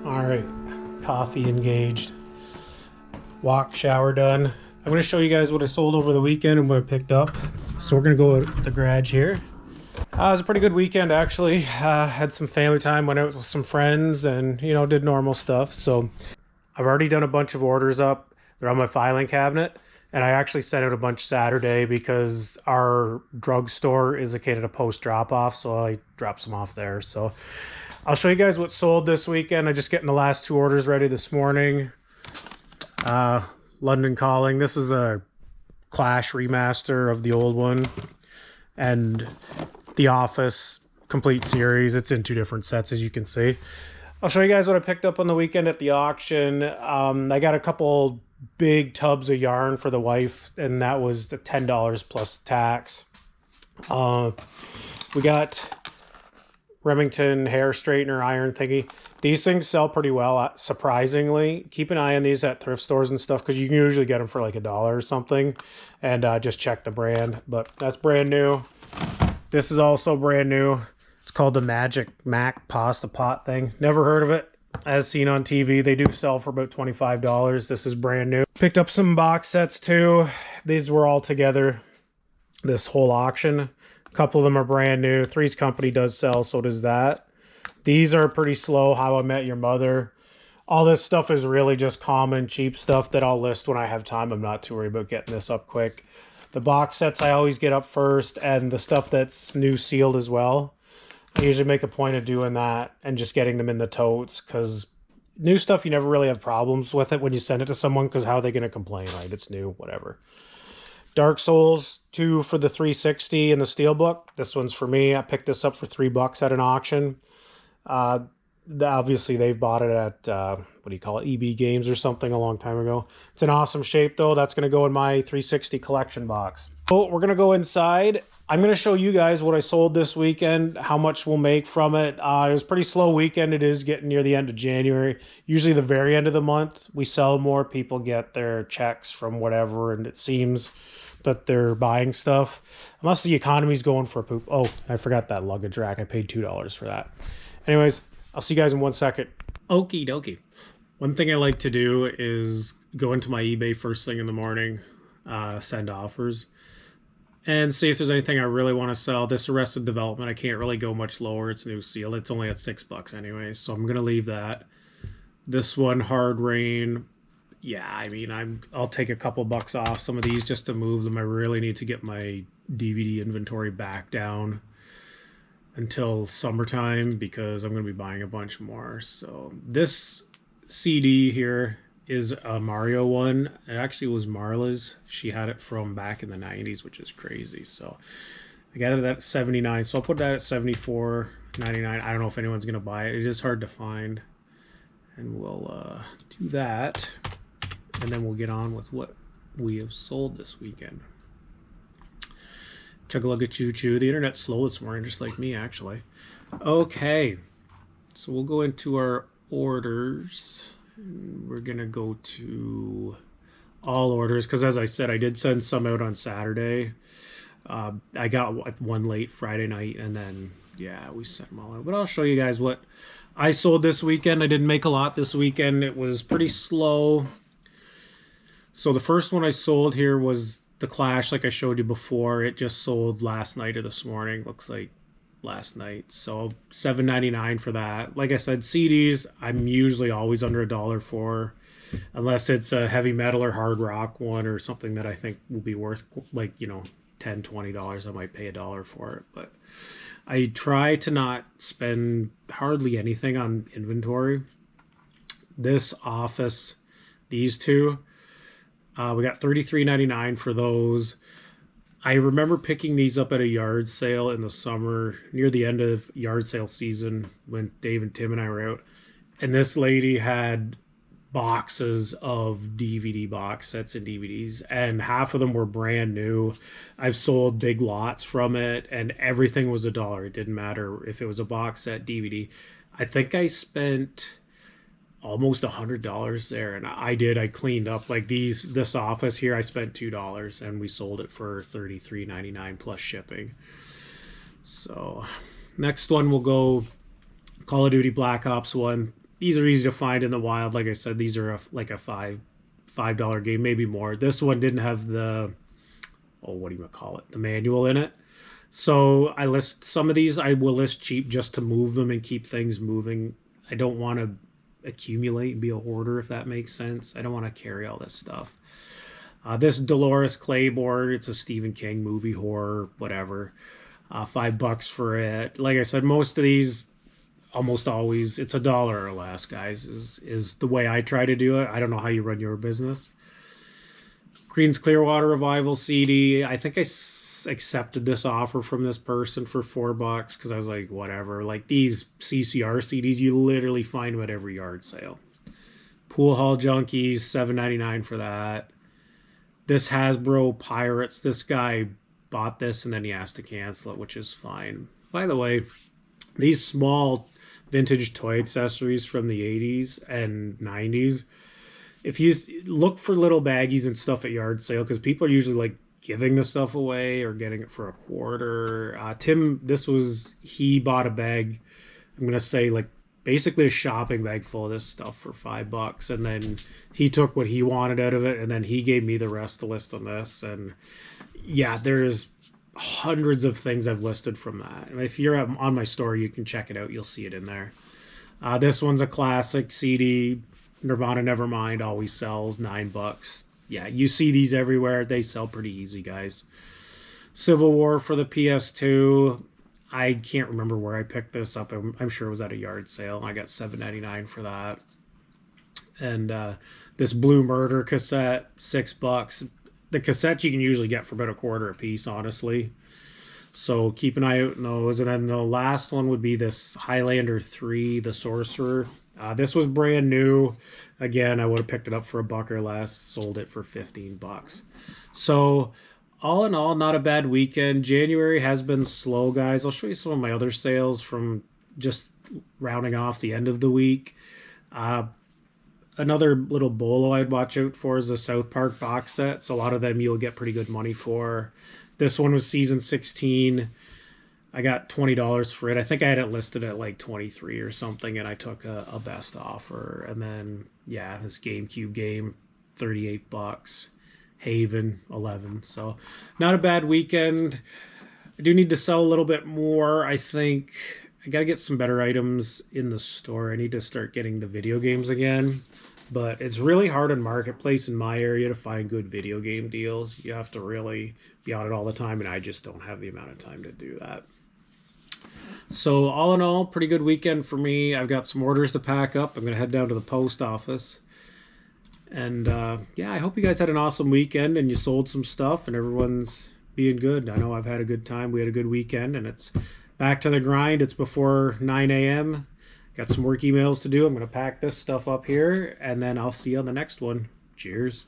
All right, coffee engaged, walk, shower done. I'm going to show you guys what I sold over the weekend and what I picked up. So we're going to go at the garage here. It was a pretty good weekend, actually. Had some family time, went out with some friends, and, did normal stuff. So I've already done a bunch of orders up. They're on my filing cabinet. And I actually sent out a bunch Saturday because our drugstore is located a post drop-off. So I dropped some off there. So I'll show you guys what sold this weekend. I just getting the last 2 orders ready this morning. London Calling. This is a Clash remaster of the old one. And The Office complete series. It's in 2 different sets, as you can see. I'll show you guys what I picked up on the weekend at the auction. I got a couple big tubs of yarn for the wife, and that was the $10 plus tax. We got Remington hair straightener iron thingy. These things sell pretty well, surprisingly. Keep an eye on these at thrift stores and stuff because you can usually get them for like $1 or something. And just check the brand. But that's brand new. This is also brand new. It's called the Magic Mac Pasta Pot thing. Never heard of it. As seen on TV, they do sell for about $25. This is brand new. Picked up some box sets too. These were all together this whole auction. A couple of them are brand new. Three's Company does sell, so does that. These are pretty slow. How I Met Your Mother. All this stuff is really just common, cheap stuff that I'll list when I have time. I'm not too worried about getting this up quick. The box sets I always get up first, and the stuff that's new sealed as well. I usually make a point of doing that and just getting them in the totes because new stuff, you never really have problems with it when you send it to someone because how are they going to complain, right? It's new, whatever. Dark Souls 2 for the 360 and the Steelbook. This one's for me. I picked this up for $3 at an auction. Obviously, they've bought it at, what do you call it, EB Games or something a long time ago. It's an awesome shape, though. That's going to go in my 360 collection box. So we're going to go inside. I'm going to show you guys what I sold this weekend, how much we'll make from it. It was a pretty slow weekend. It is getting near the end of January. Usually the very end of the month, we sell more. People get their checks from whatever, and it seems that they're buying stuff. Unless the economy's going for a poop. Oh, I forgot that luggage rack. I paid $2 for that. Anyways, I'll see you guys in 1 second. Okie dokie. One thing I like to do is go into my eBay first thing in the morning, send offers, and see if there's anything I really want to sell. This Arrested Development, I can't really go much lower. It's new seal. It's only at $6 anyway, so I'm going to leave that. This one, Hard Rain, yeah, I mean, I'll take a couple bucks off some of these just to move them. I really need to get my DVD inventory back down until summertime because I'm going to be buying a bunch more. So this CD here is a Mario one. It actually was Marla's. She had it from back in the 90s, which is crazy. So I got it at 79. So I'll put that at 74.99. I don't know if anyone's going to buy it. It is hard to find. And we'll do that. And then we'll get on with what we have sold this weekend. Chug-a-lugga choo-choo. The internet's slow this morning, just like me, actually. Okay. So we'll go into our orders. We're going to go to all orders because, as I said, I did send some out on Saturday. I got one late Friday night, and then, yeah, we sent them all out. But I'll show you guys what I sold this weekend. I didn't make a lot this weekend. It was pretty slow. So the first one I sold here was the Clash, like I showed you before. It just sold last night or this morning. Looks like last night. So $7.99 for that. Like I said, CDs I'm usually always under $1 for, unless it's a heavy metal or hard rock one or something that I think will be worth like, $10, $20. I might pay $1 for it. But I try to not spend hardly anything on inventory. This Office, these two, we got $33.99 for those. I remember picking these up at a yard sale in the summer, near the end of yard sale season, when Dave and Tim and I were out. And this lady had boxes of DVD box sets and DVDs, and half of them were brand new. I've sold big lots from it, and everything was $1. It didn't matter if it was a box set, DVD. I think I spent almost $100 there. And I cleaned up like this office here. I spent $2 and we sold it for $33.99 plus shipping. So next one we'll go Call of Duty Black Ops 1. These are easy to find in the wild. Like I said, these are like a $5 game, maybe more. This one didn't have the, oh, what do you call it? The manual in it. So I list some of these. I will list cheap just to move them and keep things moving. I don't want to accumulate and be a hoarder, if that makes sense. I don't want to carry all this stuff. This Dolores Claiborne, it's a Stephen King movie, horror, whatever. $5 for it. Like I said, most of these, almost always, it's $1 or less, guys, is the way I try to do it. I don't know how you run your business. Creedence Clearwater Revival CD. I think I accepted this offer from this person for $4 because I was like, whatever. Like these CCR CDs, you literally find them at every yard sale. Pool Hall Junkies, $7.99 for that. This Hasbro Pirates. This guy bought this and then he asked to cancel it, which is fine. By the way, these small vintage toy accessories from the 80s and 90s, if you look for little baggies and stuff at yard sale, because people are usually like giving the stuff away or getting it for a quarter. Tim, he bought a bag, I'm going to say like basically a shopping bag full of this stuff for $5. And then he took what he wanted out of it. And then he gave me the rest of the list on this. And yeah, there's hundreds of things I've listed from that. And if you're on my store, you can check it out. You'll see it in there. This one's a classic CD. Nirvana Nevermind always sells $9. Yeah, you see these everywhere. They sell pretty easy, guys. Civil War for the PS2. I can't remember where I picked this up. I'm sure it was at a yard sale. I got $7.99 for that. And this Blue Murder cassette, $6. The cassettes you can usually get for about a quarter a piece, honestly. So keep an eye out on those. And then the last one would be this Highlander 3, the Sorcerer. This was brand new. Again, I would have picked it up for $1 or less. Sold it for $15. So all in all, not a bad weekend. January has been slow, guys. I'll show you some of my other sales from just rounding off the end of the week. Another little bolo I'd watch out for is the South Park box sets. A lot of them you'll get pretty good money for. This one was season 16. I got $20 for it. I think I had it listed at like 23 or something, and I took a best offer. And then, yeah, this GameCube game, $38. Haven, $11. So not a bad weekend. I do need to sell a little bit more. I think I got to get some better items in the store. I need to start getting the video games again. But it's really hard on Marketplace in my area to find good video game deals. You have to really be on it all the time, and I just don't have the amount of time to do that. So all in all, pretty good weekend for me. I've got some orders to pack up. I'm going to head down to the post office. And yeah, I hope you guys had an awesome weekend and you sold some stuff and everyone's being good. I know I've had a good time. We had a good weekend and it's back to the grind. It's before 9 a.m. Got some work emails to do. I'm going to pack this stuff up here and then I'll see you on the next one. Cheers.